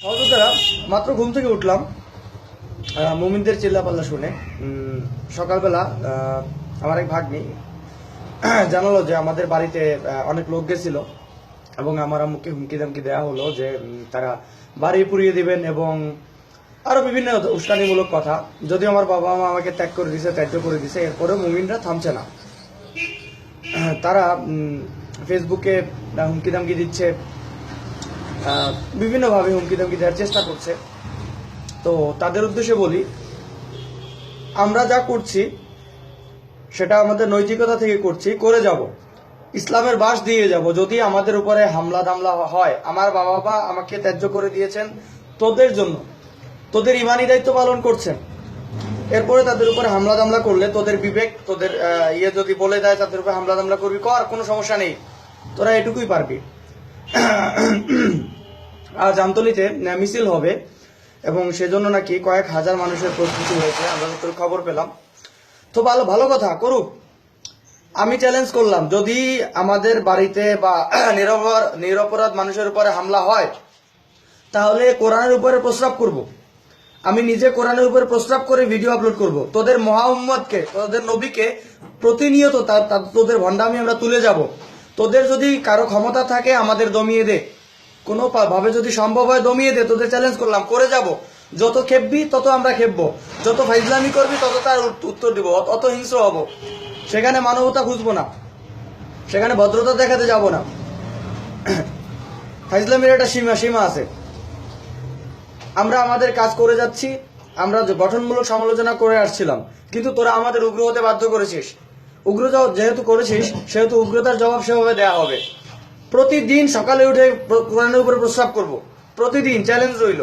সহযোদ্ধারা, মাত্র ঘুম থেকে উঠলাম মুমিনদের চিল্লাপাল্লা শুনে। সকালবেলা আমার এক ভাগ্নি জানালো যে আমাদের বাড়িতে অনেক লোক গেছিল এবং আমার আম্মুকে হুমকি দামকি দেওয়া হলো যে তারা বাড়ি পুড়িয়ে দিবেন এবং আরো বিভিন্ন উস্কানিমূলক কথা। যদিও আমার বাবা মা আমাকে ত্যাগ করে দিছে, ত্যায্য করে দিছে, এরপরেও মুমিনরা থামছে না। তারা ফেসবুকে হুমকি দামকি দিচ্ছে, বিভিন্নভাবে হুমকি দামকি দেওয়ার চেষ্টা করছে। তো তাদের উদ্দেশ্যে বলি, আমরা যা করছি সেটা আমাদের নৈতিকতা থেকে করছি, করে যাব, ইসলামের বাস দিয়ে যাব। যদি আমাদের উপরে হামলা দামলা হয়, আমার বাবা মা আমাকে ত্যায্য করে দিয়েছেন তোদের জন্য, তোদের ইমানি দায়িত্ব পালন করছেন, এরপরে তাদের উপরে হামলা দামলা করলে তোদের বিবেক, তোদের যদি বলে দেয় তাদের উপরে হামলা দামলা করবি, কর, কোনো সমস্যা নেই, তোরা এটুকুই পারবি। আর জামতলিতে মিছিল হবে এবং সেজন্য নাকি কয়েক হাজার মানুষের প্রস্তুতি হয়েছে, আমরা যত খবর পেলাম। তো ভালো কথা, করুক। আমি চ্যালেঞ্জ করলাম, যদি আমাদের বাড়িতে বা নিরপরাধ মানুষের উপরে হামলা হয় তাহলে কোরআনের উপরে প্রস্রাব করব। আমি নিজে কোরআনের উপরে প্রস্রাব করে ভিডিও আপলোড করব। তোদের মুহাম্মদকে, তোদের নবীকে প্রতিনিয়ত তোদের ভণ্ডামি আমরা তুলে যাব। তোদের যদি কারো ক্ষমতা থাকে আমাদের দমিয়ে দে, কোনো ভাবে যদি সম্ভব হয় দমিয়ে দে। তোদের চ্যালেঞ্জ করলাম, করে যাব। যত খেপবি তত আমরা খেপবো, যত ফাইজলামি করবি তত তার উত্তর দিব, অত হিংস্র হব। সেখানে মানবতা খুঁজবো না, সেখানে ভদ্রতা দেখাতে যাব না। ফাইজলামির একটা সীমা আছে। আমরা আমাদের কাজ করে যাচ্ছি, আমরা গঠনমূলক সমালোচনা করে আসছিলাম, কিন্তু তোরা আমাদের উগ্র হতে বাধ্য করেছিস। উগ্র যেহেতু করেছিস সেহেতু উগ্রতার জবাব সেভাবে দেওয়া হবে। প্রতিদিন সকালে উঠে কোরআনের উপরে প্রস্রাব করব, প্রতিদিন চ্যালেঞ্জ রইল।